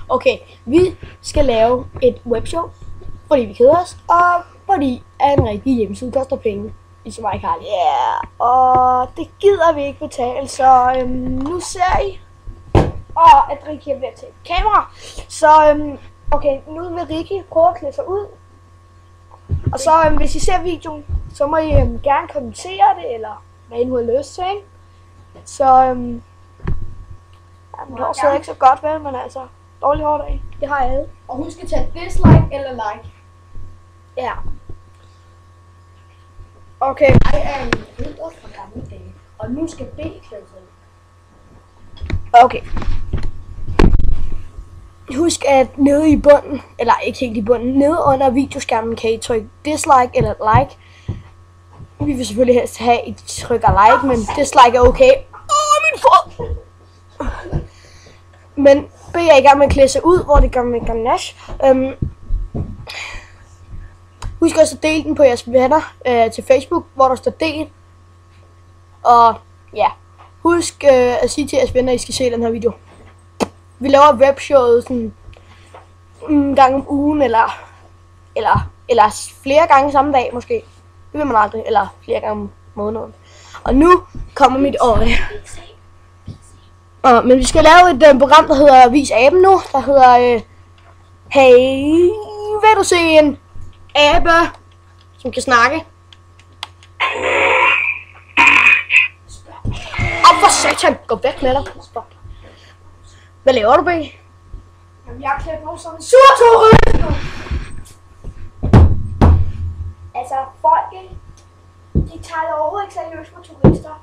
Okay, vi skal lave et webshow, fordi vi keder os, og fordi en rigtig hjemmeside koster penge. Ligesom mig, Karl. Og det gider vi ikke betale, så nu ser I. Og at Rikke er ved at tage et kamera. Så okay, nu vil Rikke prøve at klæde sig ud. Og så hvis I ser videoen, så må I gerne kommentere det, eller hvad I nu har lyst til, ikke? Så det går så ikke så godt, vel, men altså, dårlig hårdag. Det har alle. Og husk at tage dislike eller like. Ja. Okay. Jeg er en ridder fra gamle dage, og nu skal B klæde sig ud. Okay. Husk at nede i bunden, eller ikke helt i bunden, nede under videoskærmen kan I trykke dislike eller like. Vi vil selvfølgelig helst have, at I trykker like, men dislike er okay. Min fod! Men B er i gang med at klæde sig ud, hvor det gør med ganache. Husk også at dele den på jeres venner til Facebook, hvor der står del. Og ja, husk at sige til jeres venner, at I skal se den her video. Vi laver webshowet sådan en gang om ugen, eller flere gange samme dag måske. Det ved man aldrig, eller flere gange om måneden. Og nu kommer mit øje. Men vi skal lave et program, der hedder Vis Aben nu. Der hedder, hey, vil du se en abe, som kan snakke? For satan, gå væk med dig. Hvad laver du, B? Jamen, jeg er klædt på som en sur turist. Altså, folk, de tager det overhovedet ikke seriøst med turister.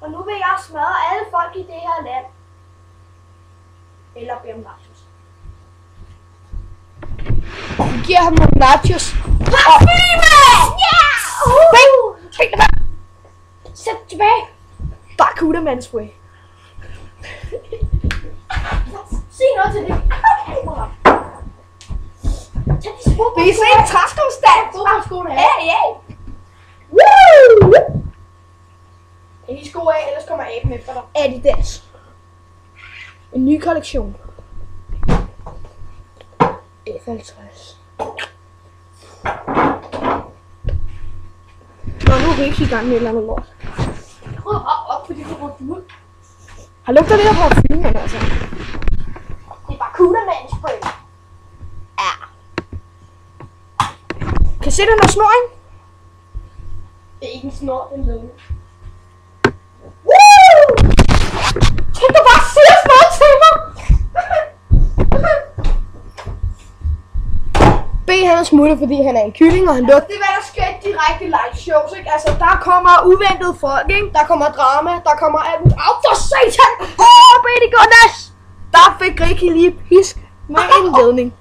Og nu vil jeg smadre alle folk i det her land. Eller bede om nachos. Vi giver ham nogle nachos. Parfume! Ja! Tænk det her. Sæt tilbage. Barracuda spray. Sig noget til det. Tag de små Vil I se en træskostand? fodboldskoene af. Ja. Woo! Tag de sko af, ellers kommer aben efter dig. Adidas. En ny kollektion. F50. Nå, nu er Rikke i gang med et eller andet lort. Prøv op, fordi du brugte ud. Har lugter lidt af parfume, altså. Det er bare Barracuda-spray. Ja. Kan I se den der snor, ikke? Det er ikke en snor, det er en lunge. Woo! Tænk, du bare siger sådan noget til mig! B han er smuttet, fordi han er en kylling, og han lugter. Det er hvad der sker i direkte live shows, ikke? Altså, Der kommer uventede folk, ikke? Der kommer drama, der kommer alt muligt. Au for satan! B, det går nas! Der fik Rikke lige pisk med en ledning.